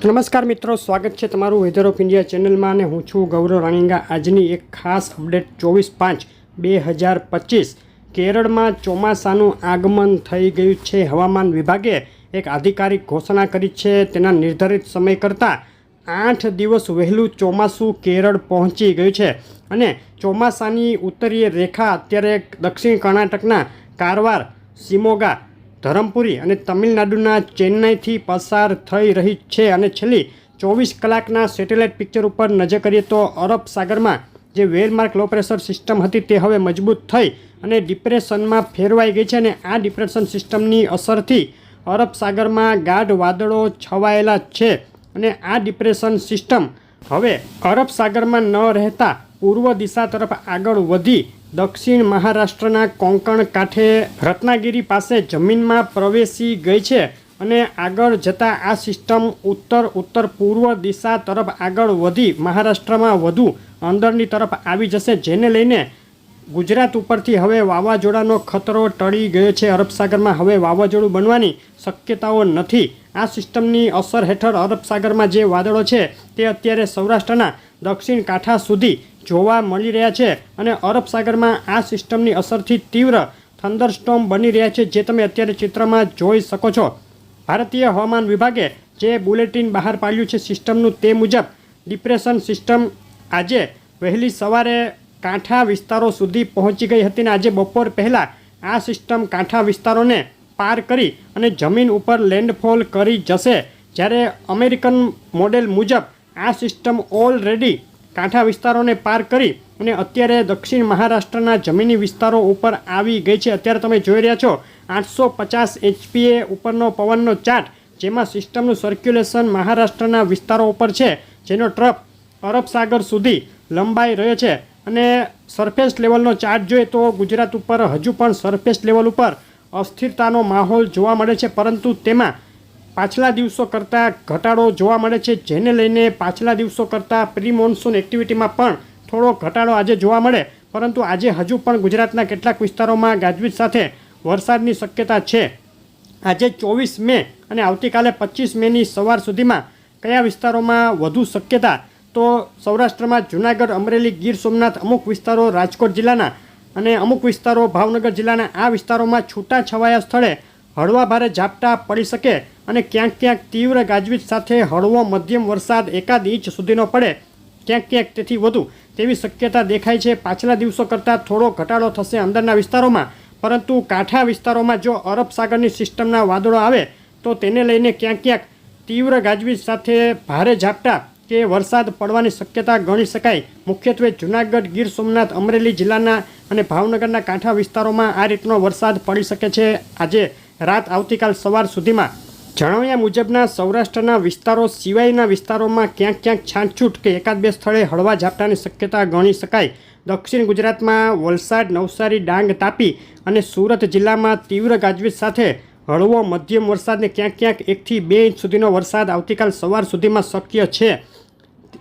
નમસ્કાર મિત્રો, સ્વાગત છે તમારું વેધર ઓફ ઇન્ડિયા ચેનલમાં અને હું છું ગૌરવ રાણીંગા। આજની એક ખાસ અપડેટ 24/5/2025 કેરળમાં ચોમાસાનું આગમન થઈ ગયું છે। હવામાન વિભાગે એક આધિકારિક ઘોષણા કરી છે। તેના નિર્ધારિત સમય કરતાં 8 દિવસ વહેલું ચોમાસું કેરળ પહોંચી ગયું છે અને ચોમાસાની ઉત્તરીય રેખા અત્યારે દક્ષિણ કર્ણાટકના કારવાર, શિમોગા, ધરમપુરી અને તમિલનાડુના ચેન્નાઈથી પસાર થઈ રહી છે અને છેલ્લી 24 કલાકના સેટેલાઇટ પિક્ચર ઉપર નજર કરીએ તો અરબ સાગરમાં જે વેલમાર્ક લો પ્રેશર સિસ્ટમ હતી તે હવે મજબૂત થઈ અને ડિપ્રેશનમાં ફેરવાઈ ગઈ છે અને આ ડિપ્રેશન સિસ્ટમની અસરથી અરબ સાગરમાં ગાઢ વાદળો છવાયેલા છે અને આ ડિપ્રેશન સિસ્ટમ હવે અરબ સાગરમાં ન રહેતા પૂર્વ દિશા તરફ આગળ વધી દક્ષિણ મહારાષ્ટ્રના કોંકણ કાંઠે રત્નાગીરી પાસે જમીનમાં પ્રવેશી ગઈ છે અને આગળ જતાં આ સિસ્ટમ ઉત્તર પૂર્વ દિશા તરફ આગળ વધી મહારાષ્ટ્રમાં વધુ અંદરની તરફ આવી જશે, જેને લઈને ગુજરાત ઉપરથી હવે વાવાઝોડાનો ખતરો ટળી ગયો છે। અરબ સાગરમાં હવે વાવાઝોડું બનવાની શક્યતાઓ નથી। આ સિસ્ટમની અસર હેઠળ અરબ સાગરમાં જે વાદળો છે તે અત્યારે સૌરાષ્ટ્રના દક્ષિણ કાંઠા સુધી જોવા મળી રહ્યા છે અને અરબ સાગરમાં આ સિસ્ટમની અસરથી તીવ્ર થંડરસ્ટોર્મ બની રહ્યા છે, જે તમે અત્યારે ચિત્રમાં જોઈ શકો છો। ભારતીય હવામાન વિભાગે જે બુલેટિન બહાર પાડ્યું છે સિસ્ટમનું, તે મુજબ ડિપ્રેશન સિસ્ટમ આજે વહેલી સવારે કાંઠા વિસ્તારો સુધી પહોંચી ગઈ હતી અને આજે બપોર પહેલાં આ સિસ્ટમ કાંઠા વિસ્તારોને પાર કરી અને જમીન ઉપર લેન્ડફોલ કરી જશે। જ્યારે અમેરિકન મોડેલ મુજબ આ સિસ્ટમ ઓલરેડી કાંઠા વિસ્તારોને પાર કરી અને અત્યારે દક્ષિણ મહારાષ્ટ્રના જમીની વિસ્તારો ઉપર આવી ગઈ છે। અત્યારે તમે જોઈ રહ્યા છો 850 HPA ઉપરનો પવનનો ચાર્ટ, જેમાં સિસ્ટમનું સર્ક્યુલેશન મહારાષ્ટ્રના વિસ્તારો ઉપર છે, જેનો ટ્રફ અરબ સાગર સુધી લંબાઈ રહ્યો છે અને સરફેસ લેવલનો ચાર્ટ જોઈએ તો ગુજરાત ઉપર હજુ પણ સરફેસ લેવલ ઉપર અસ્થિરતાનો માહોલ જોવા મળે છે, પરંતુ તેમાં પાછલા દિવસો કરતાં ઘટાડો જોવા મળે છે, જેને લઈને પાછલા દિવસો કરતાં પ્રી મોન્સૂન એક્ટિવિટીમાં પણ થોડો ઘટાડો આજે જોવા મળે, પરંતુ આજે હજુ પણ ગુજરાતના કેટલાક વિસ્તારોમાં ગાજવીજ સાથે વરસાદની શક્યતા છે। આજે 24 મે અને આવતીકાલે 25 મેની સવાર સુધીમાં કયા વિસ્તારોમાં વધુ શક્યતા, તો સૌરાષ્ટ્રમાં જૂનાગઢ, અમરેલી, ગીર સોમનાથ, અમુક વિસ્તારો રાજકોટ જિલ્લાના અને અમુક વિસ્તારો ભાવનગર જિલ્લાના આ વિસ્તારોમાં છૂટાછવાયા સ્થળે હળવા ભારે ઝાપટા પડી શકે અને ક્યાંક ક્યાંક તીવ્ર ગાજવીજ સાથે હળવો મધ્યમ વરસાદ 1 ઇંચ સુધીનો પડે, ક્યાંક ક્યાંક તેથી વધુ તેવી શક્યતા દેખાય છે। પાછલા દિવસો કરતાં થોડો ઘટાડો થશે અંદરના વિસ્તારોમાં, પરંતુ કાંઠા વિસ્તારોમાં જો અરબ સાગરની સિસ્ટમના વાદળો આવે તો તેને લઈને ક્યાંક ક્યાંક તીવ્ર ગાજવીજ સાથે ભારે ઝાપટા કે વરસાદ પડવાની શક્યતા ગણી શકાય। મુખ્યત્વે જૂનાગઢ, ગીર સોમનાથ, અમરેલી જિલ્લાના અને ભાવનગરના કાંઠા વિસ્તારોમાં આ રીતનો વરસાદ પડી શકે છે આજે રાત આવતીકાલ સવાર સુધીમાં। જણાવ્યા મુજબના સૌરાષ્ટ્રના વિસ્તારો સિવાયના વિસ્તારોમાં ક્યાંક ક્યાંક છાંટછૂટ કે એકાદ બે સ્થળે હળવા ઝાપટાની શક્યતા ગણી શકાય। દક્ષિણ ગુજરાતમાં વલસાડ, નવસારી, ડાંગ, તાપી અને સુરત જિલ્લામાં તીવ્ર ગાજવીજ સાથે હળવો મધ્યમ વરસાદને ક્યાંક ક્યાંક 1 થી 2 ઇંચ સુધીનો વરસાદ આવતીકાલ સવાર સુધીમાં શક્ય છે।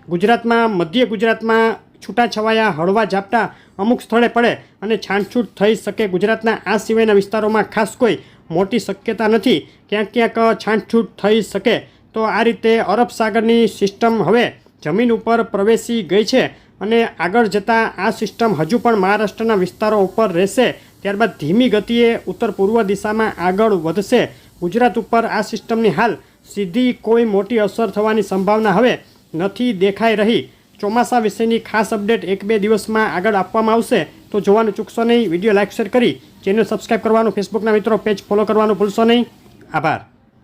ગુજરાતમાં, મધ્ય ગુજરાતમાં છૂટાછવાયા હળવા ઝાપટા અમુક સ્થળે પડે અને છાંટછૂટ થઈ શકે। ગુજરાતના આ સિવાયના વિસ્તારોમાં ખાસ કોઈ મોટી શક્યતા નથી, ક્યાંક ક્યાંક છાંટછૂટ થઈ શકે। તો આ રીતે અરબ સાગરની સિસ્ટમ હવે જમીન ઉપર પ્રવેશી ગઈ છે અને આગળ જતાં આ સિસ્ટમ હજુ પણ મહારાષ્ટ્રના વિસ્તારો ઉપર રહેશે, ત્યારબાદ ધીમી ગતિએ ઉત્તર પૂર્વ દિશામાં આગળ વધશે। ગુજરાત ઉપર આ સિસ્ટમની હાલ સીધી કોઈ મોટી અસર થવાની સંભાવના હવે નથી દેખાઈ રહી। ચોમાસા વિશેની ખાસ અપડેટ 1-2 દિવસમાં આગળ આપવામાં આવશે, તો જોવાનું ચૂકશો નહીં। વિડીયો લાઇક શેર કરી ચેનલ સબસ્ક્રાઈબ કરવાનું, ફેસબુકના મિત્રો પેજ ફોલો કરવાનું ભૂલશો નહીં। આભાર।